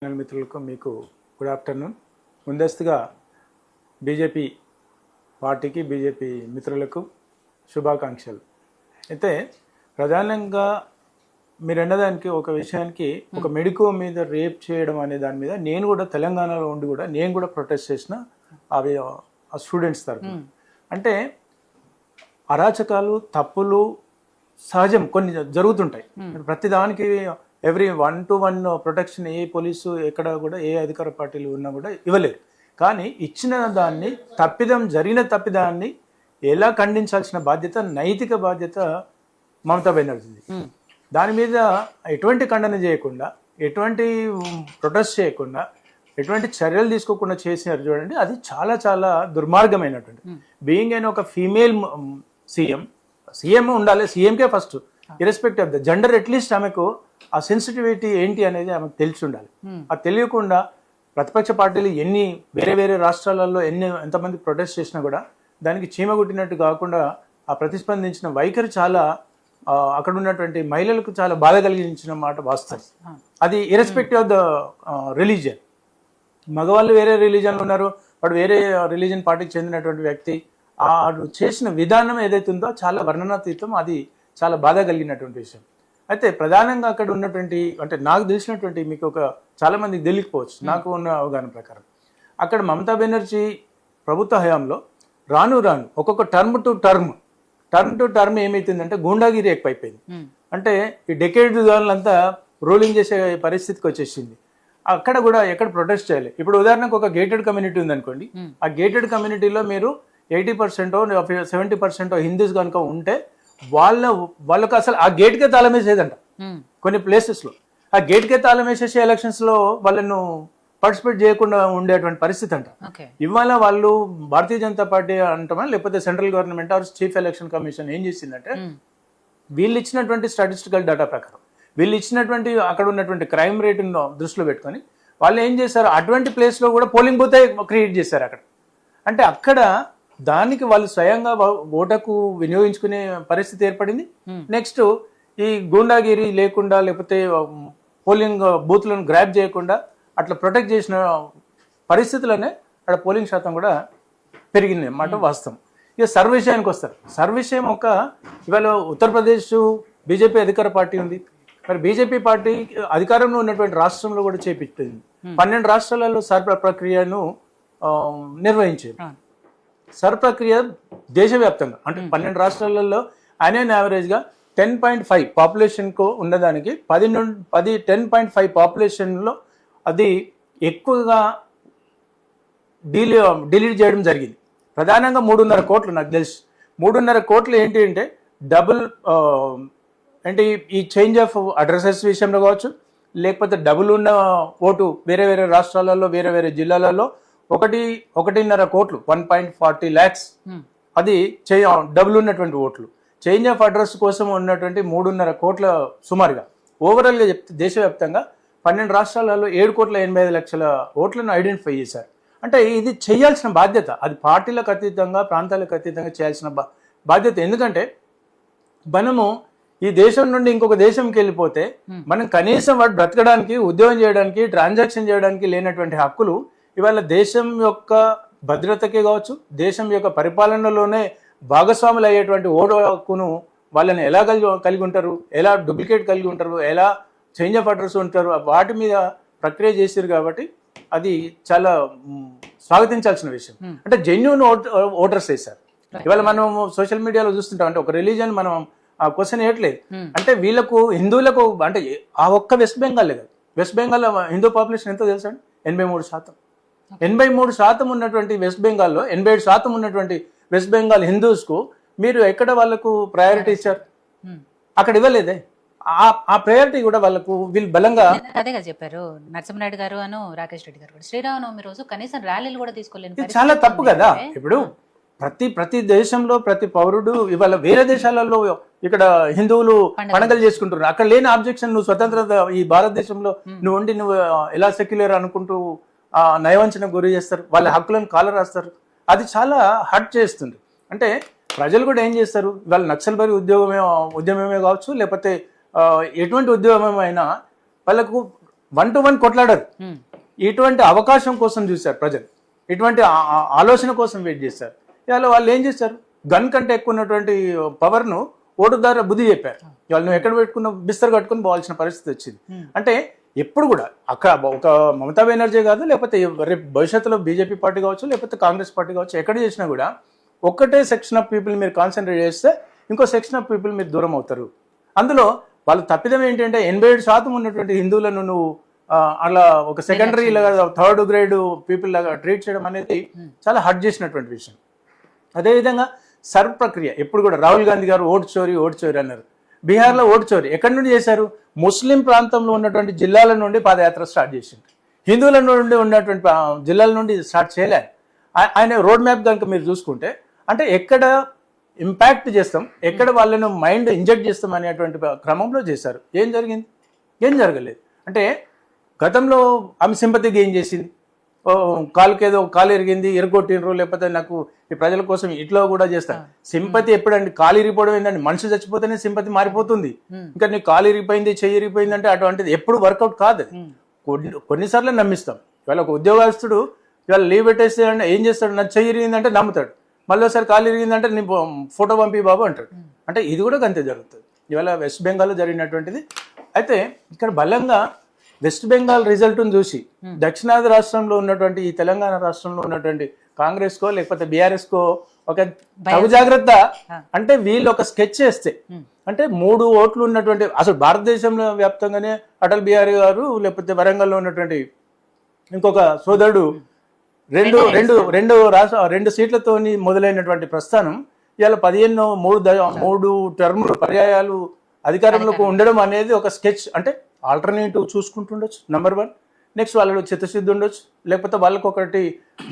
మిత్రులకు మీకు good afternoon. ముందస్తుగా బీజేపీ పార్టీకి బీజేపీ మిత్రులకు శుభాకాంక్షలు. అయితే ప్రధానంగా మీరు అన్నదానికి ఒక విషయానికి ఒక మెడికో మీద రేప్ చేయడం అనే దాని మీద నేను కూడా తెలంగాణలో ఉండి కూడా నేను కూడా ప్రొటెస్ట్ చేసిన అవి ఆ స్టూడెంట్స్ తరఫున. అంటే అరాచకాలు తప్పులు సహజం, కొన్ని జరుగుతుంటాయి. ప్రతిదానికి ఎవ్రీ 1-to-1 ప్రొటెక్షన్ ఏ పోలీసు ఎక్కడ కూడా ఏ అధికార పార్టీలు ఉన్నా కూడా ఇవ్వలేరు. కానీ ఇచ్చిన దాన్ని జరిగిన తప్పిదాన్ని ఎలా ఖండించాల్సిన బాధ్యత, నైతిక బాధ్యత మమతా బెనర్జీది. దాని మీద ఎటువంటి ఖండన చేయకుండా, ఎటువంటి ప్రొటెస్ట్ చేయకుండా, ఎటువంటి చర్యలు తీసుకోకుండా చేసినారు చూడండి, అది చాలా చాలా దుర్మార్గమైనటువంటి. బీయింగ్ అయిన ఒక ఫీమేల్ సీఎం ఉండాలి, సీఎంకే first irrespect of the gender, at least ఆమెకు ఆ సెన్సిటివిటీ ఏంటి అనేది ఆమెకు తెలిసి ఉండాలి. అది తెలియకుండా ప్రతిపక్ష పార్టీలు వేరే వేరే రాష్ట్రాలలో ఎంతమంది ప్రొటెస్ట్ చేసినా కూడా దానికి చీమగుట్టినట్టు కాకుండా ఆ ప్రతిస్పందించిన వైఖరి చాలా అక్కడ ఉన్నటువంటి మహిళలకు చాలా బాధ కలిగించిన మాట వాస్తవం. అది ఇరెస్పెక్టివ్ ఆఫ్ ద రిలీజియన్. మగవాళ్ళు వేరే రిలీజన్లు ఉన్నారు, వాడు వేరే రిలీజియన్ పార్టీకి చెందినటువంటి వ్యక్తి, చేసిన విధానం ఏదైతే ఉందో చాలా వర్ణనాతీతం, అది చాలా బాధ కలిగినటువంటి విషయం. అయితే ప్రధానంగా అక్కడ ఉన్నటువంటి, అంటే నాకు తెలిసినటువంటి, మీకు చాలా మందికి తెలియకపోవచ్చు, నాకు ఉన్న అవగాహన ప్రకారం అక్కడ మమతా బెనర్జీ ప్రభుత్వ హయాంలో రాను ఒక్కొక్క టర్మ్ టు టర్మ్ ఏమైతుందంటే గూండాగిరి ఎక్కువైపోయింది. అంటే ఈ డెకేడ్ వాళ్ళంతా రూలింగ్ చేసే పరిస్థితికి వచ్చేసింది. అక్కడ కూడా ఎక్కడ ప్రొటెస్ట్ చేయాలి. ఇప్పుడు ఉదాహరణకు ఒక గేటెడ్ కమ్యూనిటీ ఉందనుకోండి, ఆ గేటెడ్ కమ్యూనిటీలో మీరు 80% 70% హిందూస్ కనుక ఉంటే వాళ్ళకు అసలు ఆ గేట్కే తాళం వేసేదంట. కొన్ని ప్లేసెస్లో ఆ గేట్కే తాళం వేసేసి ఎలక్షన్స్లో వాళ్ళను పార్టిసిపేట్ చేయకుండా ఉండేటువంటి పరిస్థితి అంట. ఇవాళ వాళ్ళు భారతీయ జనతా పార్టీ అంటామా, లేకపోతే central government are chief election commission ఏం చేసిందంటే, వీళ్ళు ఇచ్చినటువంటి స్టాటిస్టికల్ డేటా ప్రకారం, వీళ్ళు ఇచ్చినటువంటి అక్కడ ఉన్నటువంటి క్రైమ్ రేటును దృష్టిలో పెట్టుకొని వాళ్ళు ఏం చేశారు, అటువంటి ప్లేస్లో కూడా పోలింగ్ బూత్ క్రియేట్ చేశారు అక్కడ. అంటే అక్కడ దానికి వాళ్ళు స్వయంగా ఓటకు వినియోగించుకునే పరిస్థితి ఏర్పడింది. నెక్స్ట్ ఈ గూండాగిరి లేకుండా, లేకపోతే పోలింగ్ బూత్లను గ్రాప్ చేయకుండా అట్లా ప్రొటెక్ట్ చేసిన పరిస్థితులనే అక్కడ పోలింగ్ శాతం కూడా పెరిగింది అన్నమాట వాస్తవం. ఇక సర్విషయానికి వస్తారు. సర్విషయం ఇవాళ ఉత్తరప్రదేశ్ బీజేపీ అధికార పార్టీ ఉంది. మరి బీజేపీ పార్టీ అధికారంలో ఉన్నటువంటి రాష్ట్రంలో కూడా చేపించింది. 12 రాష్ట్రాలలో సర్ ప్రక్రియను నిర్వహించేది. సర్ ప్రక్రియ దేశవ్యాప్తంగా, అంటే 12 రాష్ట్రాలలో అన్ యావరేజ్గా 10.5 పాపులేషన్కు ఉన్నదానికి 10.5 పాపులేషన్లో అది ఎక్కువగా డిలీట్ చేయడం జరిగింది. ప్రధానంగా 3.5 కోట్లు, నాకు తెలుసు 3.5 కోట్లు ఏంటి అంటే డబుల్, అంటే ఈ చేంజ్ ఆఫ్ అడ్రసెస్ విషయంలో కావచ్చు, లేకపోతే డబుల్ ఉన్న ఓటు వేరే వేరే రాష్ట్రాలలో వేరే వేరే జిల్లాలలో 1.5 కోట్లు 1.40 lakhs అది డబుల్ ఉన్నటువంటి ఓట్లు. చేంజ్ ఆఫ్ అడ్రస్ కోసం ఉన్నటువంటి 3.5 కోట్ల సుమారుగా ఓవరాల్గా చెప్తే దేశవ్యాప్తంగా 12 రాష్ట్రాలలో 7,85,00,000 ఓట్లను ఐడెంటిఫై చేశారు. అంటే ఇది చేయాల్సిన బాధ్యత, అది పార్టీలకు అతీతంగా ప్రాంతాలకు అతీతంగా చేయాల్సిన బాధ్యత. ఎందుకంటే మనము ఈ దేశం నుండి ఇంకొక దేశంకి వెళ్ళిపోతే మనం కనీసం వాడు బ్రతకడానికి, ఉద్యోగం చేయడానికి, ట్రాన్సాక్షన్ చేయడానికి లేనటువంటి హక్కులు ఇవాళ దేశం యొక్క భద్రతకే కావచ్చు, దేశం యొక్క పరిపాలనలోనే భాగస్వాములు అయ్యేటువంటి ఓటు హక్కును వాళ్ళని ఎలా కలిగి ఉంటారు, ఎలా డూప్లికేట్ కలిగి ఉంటారు, ఎలా చేంజ్ ఆఫ్ అడ్రస్ ఉంటారు, వాటి మీద ప్రక్రియ చేశారు. కాబట్టి అది చాలా స్వాగతించాల్సిన విషయం. అంటే జెన్యూన్ ఓటర్స్ వేశారు. ఇవాళ మనం సోషల్ మీడియాలో చూస్తుంటాం, అంటే ఒక రిలీజన్ మనం ఆ క్వశ్చన్ వేయట్లేదు. అంటే వీళ్ళకు హిందువులకు, అంటే ఆ ఒక్క వెస్ట్ బెంగాల్ లేదు, వెస్ట్ బెంగాల్ హిందూ పాపులేషన్ ఎంతో తెలుసా అండి, 83%. 83% ఉన్నటువంటి వెస్ట్ బెంగాల్లో 87% ఉన్నటువంటి వెస్ట్ బెంగాల్ హిందూస్కు మీరు ఎక్కడ వాళ్ళకు ప్రయారిటీ ఇచ్చారు? అక్కడ ఇవ్వలేదే. ఆ ప్రయారిటీ కూడా వాళ్ళకు వీళ్ళు బలంగా అదేగా చెప్పారు నరసింహనాయుడు గారు అను రాకేష్ రెడ్డి గారు. శ్రీరామనవమి రోజు కనీసం ర్యాలీలు కూడా తీసుకోలేదు. చాలా తప్పు కదా. ఇప్పుడు ప్రతి దేశంలో ప్రతి పౌరుడు, ఇవాళ వేరే దేశాలలో ఇక్కడ హిందువులు పండుగలు చేసుకుంటున్నారు, అక్కడ లేని ఆబ్జెక్షన్. నువ్వు స్వతంత్రత ఈ భారతదేశంలో నువ్వు ఎలా సెక్యులర్ అనుకుంటూ నయవంచన గురి చేస్తారు, వాళ్ళ హక్కులను కాల రాస్తారు. అది చాలా హర్ట్ చేస్తుంది. అంటే ప్రజలు కూడా ఏం చేస్తారు, వాళ్ళ నక్సల్బరీ ఉద్యమమే కావచ్చు, లేకపోతే ఎటువంటి ఉద్యమమైనా వాళ్ళకు 1-to-1 కొట్లాడరు. ఇటువంటి అవకాశం కోసం చూశారు ప్రజలు, ఇటువంటి ఆలోచన కోసం వెయిట్ చేశారు. ఇవాళ వాళ్ళు ఏం చేశారు, గన్ కంటే ఎక్కువ ఉన్నటువంటి పవర్ను ఓటు ద్వారా బుద్ధి చెప్పారు. ఇవాళ నువ్వు ఎక్కడ పెట్టుకున్న బిస్తర్ కట్టుకుని పోవాల్సిన పరిస్థితి వచ్చింది. అంటే ఎప్పుడు కూడా అక్కడ ఒక మమతా బెనర్జీ కాదు, లేకపోతే రేపు భవిష్యత్తులో బీజేపీ పార్టీ కావచ్చు, లేకపోతే కాంగ్రెస్ పార్టీ కావచ్చు, ఎక్కడ చేసినా కూడా ఒక్కటే సెక్షన్ ఆఫ్ పీపుల్ మీరు కాన్సన్ట్రేట్ చేస్తే ఇంకో సెక్షన్ ఆఫ్ పీపుల్ మీరు దూరం అవుతారు. అందులో వాళ్ళ తప్పిదం ఏంటంటే 87% ఉన్నటువంటి హిందువులను నువ్వు అలా ఒక సెకండరీ లాగా 3rd గ్రేడ్ పీపుల్ లాగా ట్రీట్ చేయడం అనేది చాలా హర్ట్ చేసినటువంటి విషయం. అదేవిధంగా సర్వ్ ప్రక్రియ ఎప్పుడు కూడా రాహుల్ గాంధీ గారు ఓటు చోరీ అన్నారు. బీహార్లో ఓటు చోరీ ఎక్కడి నుండి చేశారు, ముస్లిం ప్రాంతంలో ఉన్నటువంటి జిల్లాల నుండి పాదయాత్ర స్టార్ట్ చేసింది. హిందువుల నుండి ఉన్నటువంటి జిల్లాల నుండి స్టార్ట్ చేయలే. ఆయన రోడ్ మ్యాప్ కనుక మీరు చూసుకుంటే అంటే ఎక్కడ ఇంపాక్ట్ చేస్తాం, ఎక్కడ వాళ్ళను మైండ్ ఇంజెక్ట్ చేస్తాం అనేటువంటి క్రమంలో చేశారు. ఏం జరిగింది, ఏం జరగలేదు. అంటే గతంలో ఆమె సింపతి గెయిన్ చేసింది, కాలుకేదో కాలు ఎరిగింది, ఎరగొట్టినరు, లేకపోతే నాకు ఈ ప్రజల కోసం ఇట్లా కూడా చేస్తారు. సింపతి ఎప్పుడండి, కాలు ఇరిగిపోవడం ఏంటంటే మనిషి చచ్చిపోతేనే సింపతి మారిపోతుంది. ఇంకా నీకు కాలు ఇరిగిపోయింది, చెయ్యి ఇరిగిపోయింది అంటే అటువంటిది ఎప్పుడు వర్కౌట్ కాదు. కొన్నిసార్లు నమ్మిస్తాం. ఇవాళ ఒక ఉద్యోగస్తుడు ఇవాళ లీవ్ పెట్టేస్తే ఏం చేస్తాడు, నాకు చెయ్యి ఇరిగిందంటే నమ్ముతాడు, మళ్ళీ ఒకసారి కాలు ఇరిగిందంటే నీ ఫోటో పంపి బాబు అంటాడు. అంటే ఇది కూడా అంతే జరుగుతుంది. ఇవాళ వెస్ట్ బెంగాల్లో జరిగినటువంటిది. అయితే ఇక్కడ బలంగా వెస్ట్ బెంగాల్ రిజల్ట్ను చూసి దక్షిణాది రాష్ట్రంలో ఉన్నటువంటి ఈ తెలంగాణ రాష్ట్రంలో ఉన్నటువంటి కాంగ్రెస్కో లేకపోతే బీఆర్ఎస్కో ఒక తగు జాగ్రత్త అంటే వీళ్ళు ఒక స్కెచ్ చేస్తే అంటే 3 ఓట్లు ఉన్నటువంటి అసలు భారతదేశంలో వ్యాప్తంగానే అటల్ బిహారీ గారు లేకపోతే వరంగల్లో ఉన్నటువంటి ఇంకొక సోదరుడు రెండు సీట్లతో మొదలైనటువంటి ప్రస్థానం ఇవాళ 3 టర్ములు పర్యాయాలు అధికారంలోకి ఉండడం అనేది ఒక స్కెచ్. అంటే ఆల్టర్నేటివ్ చూసుకుంటుండొచ్చు నెంబర్ 1. నెక్స్ట్ వాళ్ళు చిత్తశుద్ధి ఉండొచ్చు, లేకపోతే వాళ్ళకు ఒకటి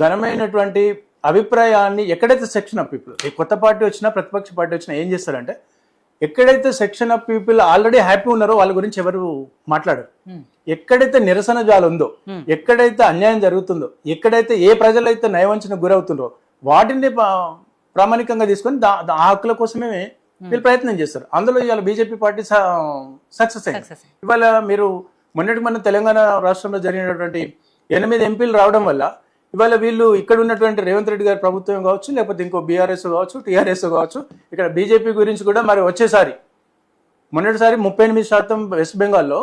ఘనమైనటువంటి అభిప్రాయాన్ని ఎక్కడైతే సెక్షన్ ఆఫ్ పీపుల్ ఈ కొత్త పార్టీ వచ్చినా ప్రతిపక్ష పార్టీ వచ్చినా ఏం చేస్తారంటే ఎక్కడైతే section of people already happy ఉన్నారో వాళ్ళ గురించి ఎవరు మాట్లాడరు. ఎక్కడైతే నిరసన జాలు ఉందో, ఎక్కడైతే అన్యాయం జరుగుతుందో, ఎక్కడైతే ఏ ప్రజలైతే నయవంచనకు గురవుతుందో వాటిని ప్రామాణికంగా తీసుకొని ఆ హక్కుల కోసమే వీళ్ళు ప్రయత్నం చేస్తారు. అందులో ఇవాళ బీజేపీ పార్టీ సక్సెస్ అయింది. ఇవాళ మీరు మొన్న తెలంగాణ రాష్ట్రంలో జరిగినటువంటి 8 ఎంపీలు రావడం వల్ల ఇవాళ వీళ్ళు ఇక్కడ ఉన్నటువంటి రేవంత్ రెడ్డి గారి ప్రభుత్వం కావచ్చు, లేకపోతే ఇంకో బీఆర్ఎస్ కావచ్చు, టీఆర్ఎస్ కావచ్చు, ఇక్కడ బీజేపీ గురించి కూడా మరి వచ్చేసారి మొన్నటిసారి 38% వెస్ట్ బెంగాల్లో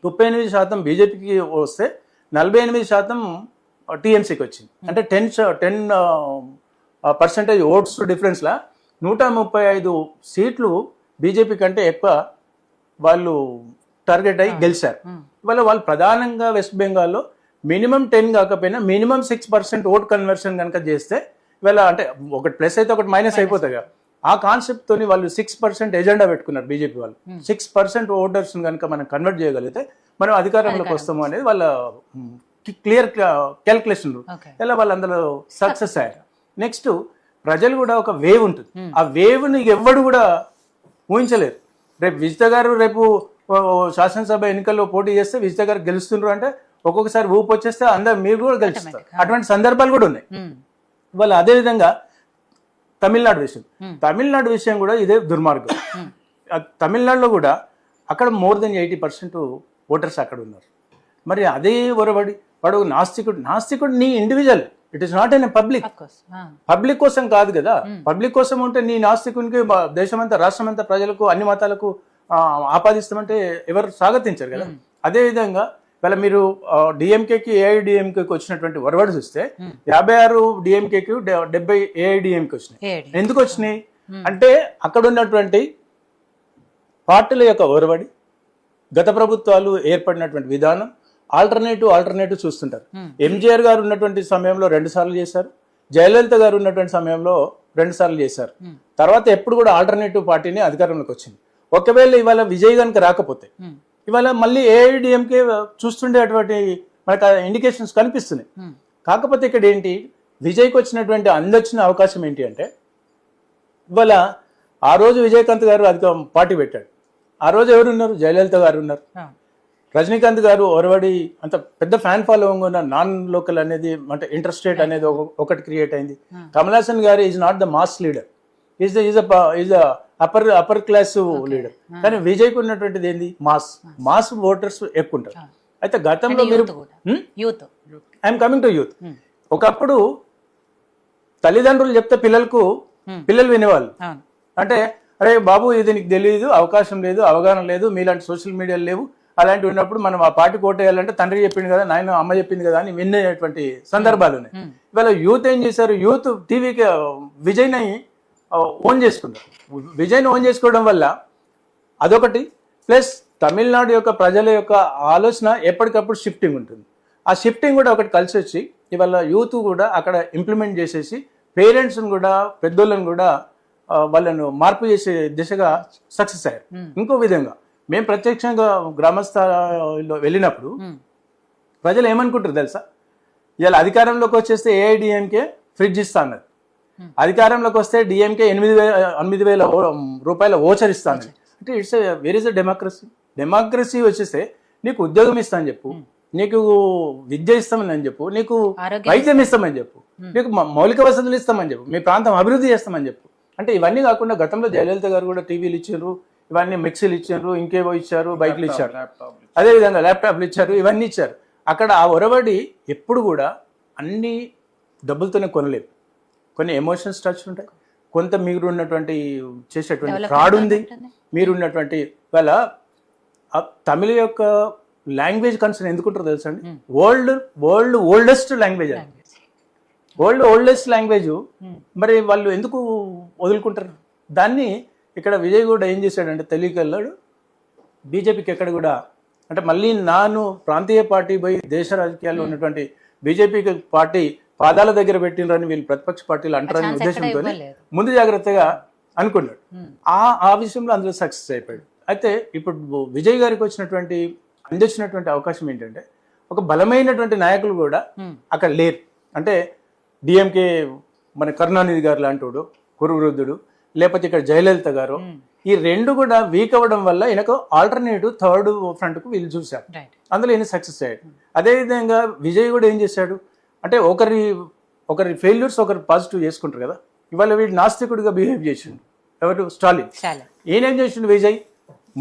38% బీజేపీకి వస్తే 48% టీఎంసీకి వచ్చింది. అంటే 10% ఓట్స్ డిఫరెన్స్లా 135 సీట్లు బీజేపీ కంటే ఎక్కువ వాళ్ళు టార్గెట్ అయ్యి గెలిచారు. ఇవాళ వాళ్ళు ప్రధానంగా వెస్ట్ బెంగాల్లో మినిమం 10 కాకపోయినా మినిమం 6% ఓట్ కన్వర్షన్ కనుక చేస్తే ఇవాళ అంటే ఒకటి ప్లస్ అయితే ఒకటి మైనస్ అయిపోతుంది కదా. ఆ కాన్సెప్ట్ తోని వాళ్ళు 6% ఎజెండా పెట్టుకున్నారు బీజేపీ వాళ్ళు. 6% ఓటర్స్ కనుక మనం కన్వర్ట్ చేయగలిగితే మనం అధికారంలోకి వస్తాము అనేది వాళ్ళ క్లియర్ క్యాల్కులేషన్. ఇలా వాళ్ళు అందులో సక్సెస్ అయ్యారు. నెక్స్ట్ ప్రజలు కూడా ఒక వేవ్ ఉంటుంది, ఆ వేవ్ని ఎవ్వడు కూడా ఊహించలేరు. రేపు విజిత గారు రేపు శాసనసభ ఎన్నికల్లో పోటీ చేస్తే విజిత గారు గెలుస్తున్నారు అంటే ఒక్కొక్కసారి ఊపు వచ్చేస్తే అందరు మీరు కూడా గెలుస్తారు. అటువంటి సందర్భాలు కూడా ఉన్నాయి. ఇవాళ అదేవిధంగా తమిళనాడు విషయం కూడా ఇదే దుర్మార్గం. తమిళనాడులో కూడా అక్కడ మోర్ దెన్ 80% ఓటర్స్ అక్కడ ఉన్నారు. మరి అదే ఒరబడి వాడు నాస్తికుడు నీ individual, it is not an public కోసం కాదు కదా. పబ్లిక్ కోసం ఉంటే నీ నాస్తికునికి దేశమంతా రాష్ట్రమంతా ప్రజలకు అన్ని మతాలకు ఆపాదిస్తామంటే ఎవరు స్వాగతించారు కదా. అదేవిధంగా ఇవాళ మీరు డిఎంకేకి ఏఐడిఎంకేకి వచ్చినటువంటి ఒరవడి చూస్తే 56 డిఎంకేకి 70 ఏఐడిఎంకి వచ్చినాయి. ఎందుకు వచ్చినాయి అంటే అక్కడ ఉన్నటువంటి పార్టీల యొక్క ఒరవడి, గత ప్రభుత్వాలు ఏర్పడినటువంటి విధానం, ఆల్టర్నేటివ్ చూస్తుంటారు. ఎంజీఆర్ గారు ఉన్నటువంటి సమయంలో 2 సార్లు చేశారు, జయలలిత గారు ఉన్నటువంటి సమయంలో 2 సార్లు చేశారు. తర్వాత ఎప్పుడు కూడా ఆల్టర్నేటివ్ పార్టీని అధికారంలోకి వచ్చింది. ఒకవేళ ఇవాళ విజయ్ కనుక రాకపోతే ఇవాళ మళ్ళీ ఏఐడిఎంకే చూస్తుండేటువంటి మనకు ఇండికేషన్స్ కనిపిస్తున్నాయి. కాకపోతే ఇక్కడ ఏంటి, విజయ్కి వచ్చినటువంటి అందొచ్చిన అవకాశం ఏంటి అంటే ఇవాళ ఆ రోజు విజయకాంత్ గారు పార్టీ పెట్టాడు. ఆ రోజు ఎవరున్నారు, జయలలిత గారు ఉన్నారు. రజనీకాంత్ గారు ఒరవడి అంత పెద్ద ఫ్యాన్ ఫాలోయింగ్ ఉన్న నాన్ లోకల్ అనేది అంటే ఇంటర్స్టేట్ అనేది ఒకటి క్రియేట్ అయింది. కమల్ హాసన్ గారు is not the mass leader, is upper class leader. కానీ విజయ్కి ఉన్నటువంటిది ఏంది, మాస్ ఓటర్స్ ఎక్కువ ఉంటారు. అయితే గతంలో మీరు youth I'm coming to youth. ఒకప్పుడు తల్లిదండ్రులు చెప్తే పిల్లలు వినేవాళ్ళు. అంటే అరే బాబు ఇది నీకు తెలియదు, అవకాశం లేదు, అవగాహన లేదు, మీలాంటి సోషల్ మీడియాలు లేవు, అలాంటివి ఉన్నప్పుడు మనం ఆ పార్టీ కోటేయాలంటే తండ్రి చెప్పింది కదా, నాయన అమ్మ చెప్పింది కదా అని వినేటువంటి సందర్భాలు ఉన్నాయి. ఇవాళ యూత్ ఏం చేశారు, యూత్ టీవీకి విజయ్ని ఓన్ చేసుకున్నారు. విజయ్ని ఓన్ చేసుకోవడం వల్ల అదొకటి, ప్లస్ తమిళనాడు యొక్క ప్రజల యొక్క ఆలోచన ఎప్పటికప్పుడు షిఫ్టింగ్ ఉంటుంది. ఆ షిఫ్టింగ్ కూడా ఒకటి కలిసి వచ్చి ఇవాళ యూత్ కూడా అక్కడ ఇంప్లిమెంట్ చేసేసి పేరెంట్స్ని కూడా పెద్దోళ్ళని కూడా వాళ్ళను మార్పు చేసే దిశగా సక్సెస్ అయ్యారు. ఇంకో విధంగా మేము ప్రత్యక్షంగా గ్రామస్థాయిలో వెళ్ళినప్పుడు ప్రజలు ఏమనుకుంటారు తెలుసా, ఇవాళ అధికారంలోకి వచ్చేస్తే ఏఐడిఎంకే ఫ్రిడ్జ్ ఇస్తా అన్నది, అధికారంలోకి వస్తే డిఎంకే 8,000 రూపాయల ఓచర్ ఇస్తా అన్నది. అంటే it's where is a democracy వచ్చేస్తే నీకు ఉద్యోగం ఇస్తా అని చెప్పు, నీకు విద్య ఇస్తామని చెప్పు, నీకు వైద్యం ఇస్తామని చెప్పు, నీకు మౌలిక వసతులు ఇస్తామని చెప్పు, మీ ప్రాంతం అభివృద్ధి చేస్తామని చెప్పు. అంటే ఇవన్నీ కాకుండా గతంలో జయలలిత గారు కూడా టీవీలు ఇచ్చారు, ఇవన్నీ మిక్సీలు ఇచ్చారు, ఇంకేవో ఇచ్చారు, బైక్లు ఇచ్చారు, అదేవిధంగా ల్యాప్టాప్లు ఇచ్చారు, ఇవన్నీ ఇచ్చారు. అక్కడ ఆ ఒరవడి ఎప్పుడు కూడా అన్ని డబ్బులతోనే కొనలేవు. కొన్ని ఎమోషన్స్ టచ్ ఉంటాయి, కొంత మీరు ఉన్నటువంటి చేసేటువంటి ఫ్రాడ్ ఉంది, మీరున్నటువంటి వాళ్ళ తమిళ యొక్క లాంగ్వేజ్ కన్సర్న్ ఎందుకుంటారో తెలుసా అండి, వరల్డ్ ఓల్డెస్ట్ లాంగ్వేజ్ అది, వరల్డ్ ఓల్డెస్ట్ లాంగ్వేజ్. మరి వాళ్ళు ఎందుకు వదులుకుంటారు దాన్ని? ఇక్కడ విజయ్ కూడా ఏం చేశాడంటే తెలియకెళ్ళాడు బీజేపీకి ఎక్కడ కూడా, అంటే మళ్ళీ ప్రాంతీయ పార్టీ పోయి దేశ రాజకీయాల్లో ఉన్నటువంటి బీజేపీకి పార్టీ పాదాల దగ్గర పెట్టినరని వీళ్ళు ప్రతిపక్ష పార్టీలు అంటారనే ఉద్దేశంతో ముందు జాగ్రత్తగా అనుకున్నాడు. ఆ విషయంలో అందులో సక్సెస్ అయిపోయాడు. అయితే ఇప్పుడు విజయ్ గారికి అందించినటువంటి అవకాశం ఏంటంటే ఒక బలమైనటువంటి నాయకులు కూడా అక్కడ లేరు. అంటే డిఎంకే మన కరుణానిధి గారు లాంటి కురువృద్ధుడు, లేకపోతే ఇక్కడ జయలలిత గారు, ఈ రెండు కూడా వీక్ అవ్వడం వల్ల ఈయనకు ఆల్టర్నేటివ్ థర్డ్ ఫ్రంట్ కు వీళ్ళు చూశారు, అందులో ఈయన సక్సెస్ అయ్యాడు. అదేవిధంగా విజయ్ కూడా ఏం చేశాడు అంటే ఒకరి ఫెయిల్యూర్స్ ఒకరు పాజిటివ్ చేసుకుంటారు కదా, ఇవాళ వీడు నాస్తికుడిగా బిహేవ్ చేసిండు ఎవరు, స్టాలిన్. ఈయన ఏం చేసిండు, విజయ్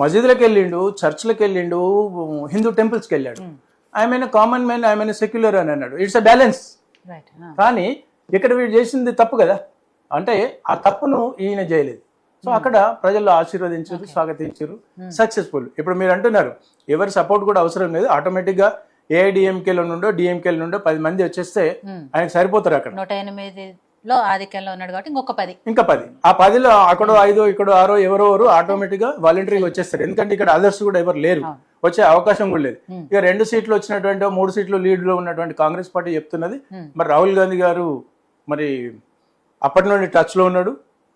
మసీదులకు వెళ్ళిండు, చర్చ్లకు వెళ్ళిండు, హిందూ టెంపుల్స్కి వెళ్ళాడు. I'm common man, I'm secular అని అన్నాడు. It's a balance. కానీ ఇక్కడ వీడు చేసింది తప్పు కదా, అంటే ఆ తప్పును ఈయన చేయలేదు. సో అక్కడ ప్రజలు ఆశీర్వదించారు, స్వాగతించారు, సక్సెస్ఫుల్. ఇప్పుడు మీరు అంటున్నారు ఎవరి సపోర్ట్ కూడా అవసరం లేదు, ఆటోమేటిక్ గా ఏఐడిఎంకేలో నుండో డిఎంకేలో నుండో 10 మంది వచ్చేస్తే ఆయనకు సరిపోతారు. అక్కడ 108లో ఆధిక్యంలో ఉన్నాడు కాబట్టి ఇంకా 10 ఆ 10లో అక్కడో 5 ఇక్కడో 6 ఎవరెవరు ఆటోమేటిక్ గా వాలంటరీగా వచ్చేస్తారు. ఎందుకంటే ఇక్కడ అదర్స్ కూడా ఎవరు లేరు, వచ్చే అవకాశం కూడా లేదు. ఇక 2 సీట్లు వచ్చినటువంటి 3 సీట్లు లీడ్ లో ఉన్నటువంటి కాంగ్రెస్ పార్టీ చెప్తున్నది మరి రాహుల్ గాంధీ గారు మరి అప్పటి నుండి టచ్ లో ఉన్నాడు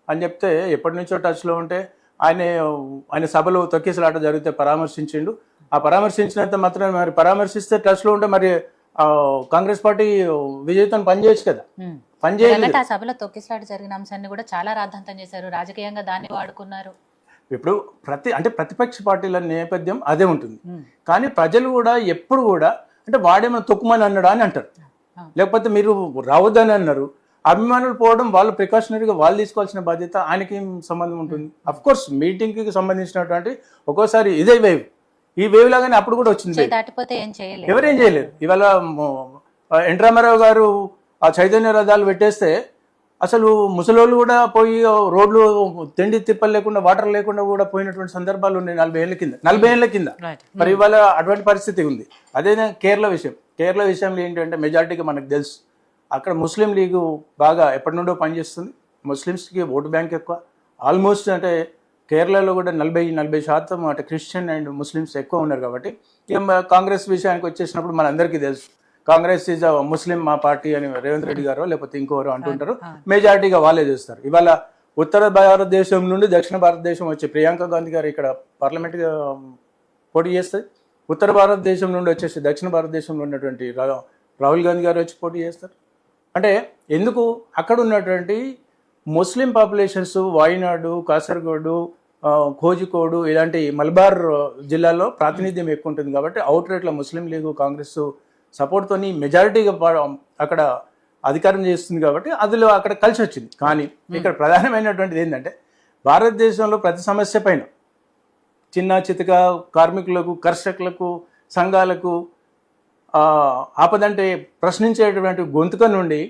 అని చెప్తే, ఎప్పటి నుంచో టచ్ లో ఉంటే ఆయన సభలో తొక్కేసలాట జరిగితే పరామర్శించిండు. ఆ పరామర్శించినంత మాత్రం మరి పరామర్శిస్తే టచ్ లో ఉంటే మరి కాంగ్రెస్ పార్టీ విజయ్తో పనిచేయచ్చు కదా, పనిచేయాలి. ఆ సభలో తొక్కిసలాట జరిగిన అంశాన్ని కూడా చాలా రాద్ధాంతం చేశారు, రాజకీయంగా దాన్ని వాడుకున్నారు. ఇప్పుడు ప్రతిపక్ష పార్టీల నేపథ్యం అదే ఉంటుంది. కానీ ప్రజలు కూడా ఎప్పుడు కూడా అంటే వాడేమైనా తొక్కుమని అన్నాడా అని అంటారు, లేకపోతే మీరు రావద్దని అన్నారు. అభిమానులు పోవడం వాళ్ళు ప్రికాషనరీగా వాళ్ళు తీసుకోవాల్సిన బాధ్యత, ఆయనకి ఏం సంబంధం ఉంటుంది? అఫ్ కోర్స్ మీటింగ్కి సంబంధించినటువంటి ఒక్కోసారి ఇదే వేవ్, ఈ వేవ్ లాగానే అప్పుడు కూడా వచ్చింది, ఎవరేం చేయలేరు. ఇవాళ ఎన్ రామారావు గారు ఆ చైతన్య రథాలు పెట్టేస్తే అసలు ముసలోళ్ళు కూడా పోయి రోడ్లు తిండి తిప్పలు లేకుండా వాటర్ లేకుండా కూడా పోయినటువంటి సందర్భాలు ఉన్నాయి 40 ఏళ్ల కింద. మరి ఇవాళ అటువంటి పరిస్థితి ఉంది. అదే కేరళ విషయంలో ఏంటంటే మెజారిటీగా మనకు తెలుసు, అక్కడ ముస్లిం లీగు బాగా ఎప్పటి నుండో పనిచేస్తుంది, ముస్లిమ్స్కి ఓటు బ్యాంక్ ఎక్కువ. ఆల్మోస్ట్ అంటే కేరళలో కూడా 40% అంటే క్రిస్టియన్ అండ్ ముస్లిమ్స్ ఎక్కువ ఉన్నారు. కాబట్టి కాంగ్రెస్ విషయానికి వచ్చేసినప్పుడు మనందరికీ తెలుసు, కాంగ్రెస్ ఈజ్ ముస్లిం మా పార్టీ అని రేవంత్ రెడ్డి గారు లేకపోతే ఇంకోరు అంటుంటారు, మెజారిటీగా వాళ్ళే చేస్తారు. ఇవాళ ఉత్తర భారతదేశం నుండి దక్షిణ భారతదేశం వచ్చి ప్రియాంక గాంధీ గారు ఇక్కడ పార్లమెంట్గా పోటీ చేస్తుంది, ఉత్తర భారతదేశం నుండి వచ్చేసి దక్షిణ భారతదేశంలో ఉన్నటువంటి రాహుల్ గాంధీ గారు వచ్చి పోటీ చేస్తారు. అంటే ఎందుకు అక్కడ ఉన్నటువంటి ముస్లిం పాపులేషన్స్ వాయినాడు, కాసర్గోడు, కోజికోడు ఇలాంటి మలబార్ జిల్లాలో ప్రాతినిధ్యం ఎక్కువ ఉంటుంది. కాబట్టి అవుట్ రేట్లో ముస్లిం లీగు కాంగ్రెస్ సపోర్ట్తో మెజారిటీగా అక్కడ అధికారం చేస్తుంది. కాబట్టి అందులో అక్కడ కలిసి వచ్చింది. కానీ ఇక్కడ ప్రధానమైనటువంటిది ఏంటంటే భారతదేశంలో ప్రతి సమస్య పైన చిన్న చితక కార్మికులకు, కర్షకులకు, సంఘాలకు ఆపదంటే ప్రశ్నించేటువంటి గొంతుక నుండి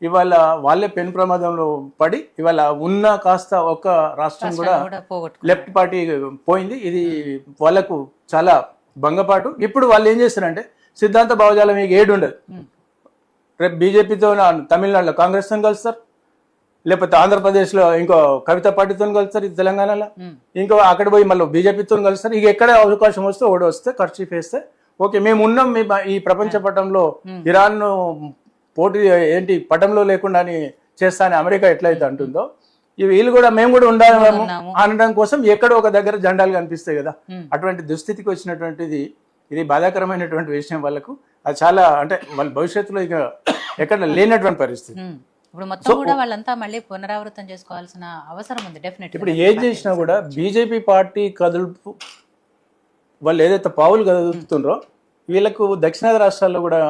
ఇవాళ వాళ్ళే పెను ప్రమాదంలో పడి ఇవాళ ఉన్న కాస్త ఒక రాష్ట్రం కూడా లెఫ్ట్ పార్టీ పోయింది. ఇది వాళ్ళకు చాలా భంగపాటు. ఇప్పుడు వాళ్ళు ఏం చేస్తారంటే సిద్ధాంత భావజాలం మీకు ఏడు ఉండదు. రేపు బీజేపీతో తమిళనాడులో కాంగ్రెస్తో కలుస్తారు, లేకపోతే ఆంధ్రప్రదేశ్లో ఇంకో కవిత పార్టీతో కలుస్తారు, ఇది తెలంగాణలో ఇంకో అక్కడ పోయి మళ్ళీ బీజేపీతో కలుస్తారు. ఇక ఎక్కడ అవకాశం వస్తే ఓడి వస్తే ఖర్చు వేస్తే ఓకే మేము ఉన్నాం, ఈ ప్రపంచ పటంలో ఇరాన్ పోటీ ఏంటి పటంలో లేకుండా అని చేస్తా అని అమెరికా ఎట్లయితే అంటుందో వీళ్ళు కూడా మేము కూడా ఉండాలము అనడం కోసం ఎక్కడో ఒక దగ్గర జెండాలు కనిపిస్తాయి కదా. అటువంటి దుస్థితికి వచ్చినటువంటిది ఇది బాధాకరమైనటువంటి విషయం. వాళ్ళకు అది చాలా అంటే వాళ్ళ భవిష్యత్తులో ఇక ఎక్కడ లేనటువంటి పరిస్థితి. ఇప్పుడు మొత్తం కూడా వాళ్ళంతా మళ్ళీ పునరావృతం చేసుకోవాల్సిన అవసరం ఉంది డెఫినెట్. ఇప్పుడు ఏం చేసినా కూడా బీజేపీ పార్టీ కదులుపు వాళ్ళు ఏదైతే పావులు కదులుతుండ్రో వీళ్ళకు దక్షిణాది రాష్ట్రాల్లో కూడా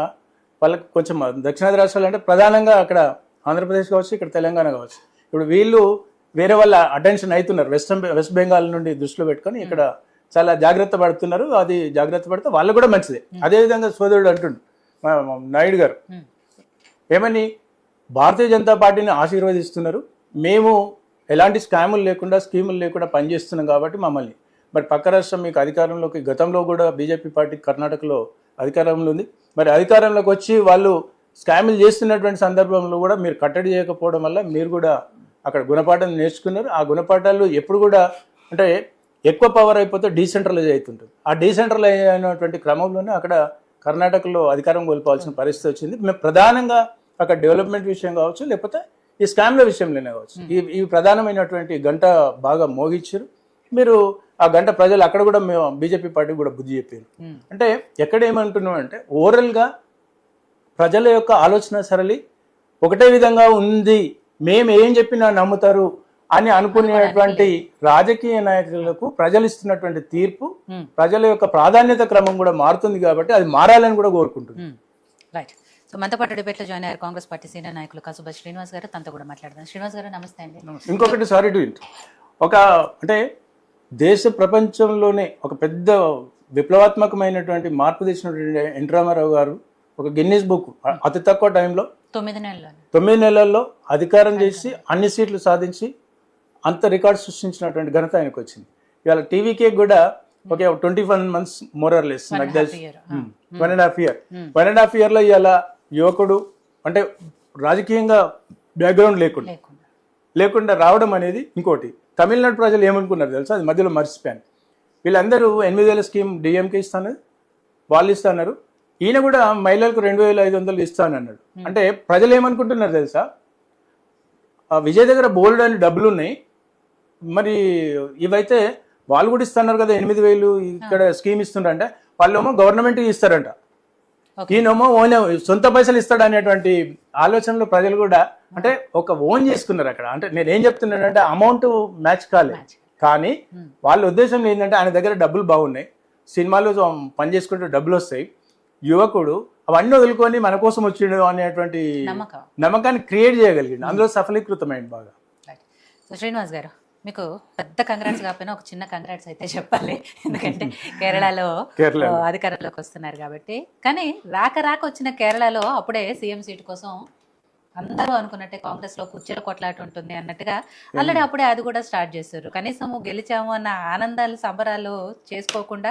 వాళ్ళకు కొంచెం దక్షిణాది రాష్ట్రాలు అంటే ప్రధానంగా అక్కడ ఆంధ్రప్రదేశ్ కావచ్చు, ఇక్కడ తెలంగాణ కావచ్చు. ఇప్పుడు వీళ్ళు వేరే వాళ్ళ అటెన్షన్ అవుతున్నారు. వెస్ట్ బెంగాల్ నుండి దృష్టిలో పెట్టుకొని ఇక్కడ చాలా జాగ్రత్త పడుతున్నారు. అది జాగ్రత్త పడితే వాళ్ళు కూడా మంచిదే. అదేవిధంగా సోదరుడు అంటుండు నాయుడు గారు ఏమని భారతీయ జనతా పార్టీని ఆశీర్వదిస్తున్నారు, మేము ఎలాంటి స్కాములు లేకుండా స్కీములు లేకుండా పనిచేస్తున్నాం కాబట్టి మమ్మల్ని మరి పక్క రాష్ట్రం మీకు అధికారంలోకి గతంలో కూడా బీజేపీ పార్టీ కర్ణాటకలో అధికారంలో ఉంది. మరి అధికారంలోకి వచ్చి వాళ్ళు స్కాములు చేస్తున్నటువంటి సందర్భంలో కూడా మీరు కట్టడి చేయకపోవడం వల్ల మీరు కూడా అక్కడ గుణపాఠాలు నేర్చుకున్నారు. ఆ గుణపాఠాలు ఎప్పుడు కూడా అంటే ఎక్కువ పవర్ అయిపోతే డీసెంట్రలైజ్ అవుతుంటుంది. ఆ డీసెంట్రలైజ్ అయినటువంటి క్రమంలోనే అక్కడ కర్ణాటకలో అధికారం కోల్పోవాల్సిన పరిస్థితి వచ్చింది. మేము ప్రధానంగా అక్కడ డెవలప్మెంట్ విషయం కావచ్చు, లేకపోతే ఈ స్కామ్ల విషయంలోనే కావచ్చు, ఈ ప్రధానమైనటువంటి గంట బాగా మోగించారు. మీరు ఆ గంట ప్రజలు అక్కడ కూడా మేము బీజేపీ పార్టీ కూడా బుద్ధి చెప్పారు. అంటే ఎక్కడ ఏమంటున్నాం అంటే ఓవరాల్గా ప్రజల యొక్క ఆలోచన సరళి ఒకటే విధంగా ఉంది, మేము ఏం చెప్పినా నమ్ముతారు అని అనుకునేటువంటి రాజకీయ నాయకులకు ప్రజలు ఇస్తున్నటువంటి తీర్పు, ప్రజల యొక్క ప్రాధాన్యత క్రమం కూడా మారుతుంది. కాబట్టి అది మారాలని కూడా కోరుకుంటుంది. రైట్. సో మనతో పాటు డిబేట్లో జాయిన్ అయ్యారు కాంగ్రెస్ పార్టీ సీనియర్ నాయకులు కాసుబా శ్రీనివాస్ గారు. తనతో కూడా మాట్లాడదాం. శ్రీనివాస్ గారు నమస్తే అండి. ఇంకొకటి సారీ టు ఒక అంటే దేశ ప్రపంచంలోనే ఒక పెద్ద విప్లవాత్మకమైనటువంటి మార్పు తెచ్చినటువంటి ఎన్టీ రామారావు గారు ఒక గిన్నీస్ బుక్ అతి తక్కువ టైంలో 9 నెలల్లో అధికారం చేసి అన్ని సీట్లు సాధించి అంత రికార్డ్ సృష్టించినటువంటి ఘనత ఆయనకు వచ్చింది. ఇవాళ టీవీకే కూడా ఒక 21 months మోరర్ లెస్ నాకు తెలిసి 1.5 year లో ఇవాళ యువకుడు అంటే రాజకీయంగా బ్యాక్గ్రౌండ్ లేకుండా రావడం అనేది ఇంకోటి. తమిళనాడు ప్రజలు ఏమనుకున్నారు తెలుసా, అది మధ్యలో మర్చిపోయాను. వీళ్ళందరూ 8,000 స్కీమ్ డిఎంకే ఇస్తాను, వాళ్ళు ఇస్తున్నారు. ఈయన కూడా మహిళలకు 2,500 ఇస్తానన్నాడు. అంటే ప్రజలు ఏమనుకుంటున్నారు తెలుసా, విజయ్ దగ్గర బోల్డ్ అని డబ్బులు ఉన్నాయి, మరి ఇవైతే వాళ్ళు కూడా ఇస్తున్నారు కదా 8,000 ఇక్కడ స్కీమ్ ఇస్తుండ్రంటే వాళ్ళేమో గవర్నమెంట్ ఇస్తారంట, ఈయనేమో ఓన్ సొంత పైసలు ఇస్తాడు అనేటువంటి ఆలోచనలో ప్రజలు కూడా అంటే ఒక ఓన్ చేసుకున్నారు అక్కడ. అంటే నేను ఏం చెప్తున్నానంటే అమౌంట్ మ్యాచ్ కాలేదు, కానీ వాళ్ళ ఉద్దేశం ఏంటంటే ఆయన దగ్గర డబ్బులు బాగున్నాయి, సినిమాలో పని చేసుకుంటే డబ్బులు వస్తాయి, యువకుడు అవన్నీ వదులుకొని మన కోసం వచ్చిండు అనేటువంటి నమ్మకాన్ని క్రియేట్ చేయగలిగిండు. అందులో సఫలీకృతమైంది బాగా. సో శ్రీనివాస్ గారు, మీకు పెద్ద కంగ్రాట్స్ కాకపోయినా ఒక చిన్న కంగ్రాట్స్ అయితే చెప్పాలి. ఎందుకంటే కేరళలో అధికారంలోకి వస్తున్నారు కాబట్టి. కానీ రాక వచ్చిన కేరళలో అప్పుడే సీఎం సీటు కోసం అందరూ అనుకున్నట్టే కాంగ్రెస్ లో కుర్చీల కొట్లాట ఉంటుంది అన్నట్టుగా ఆల్రెడీ అప్పుడే అది కూడా స్టార్ట్ చేశారు. కనీసం గెలిచాము అన్న ఆనందాలు సంబరాలు చేసుకోకుండా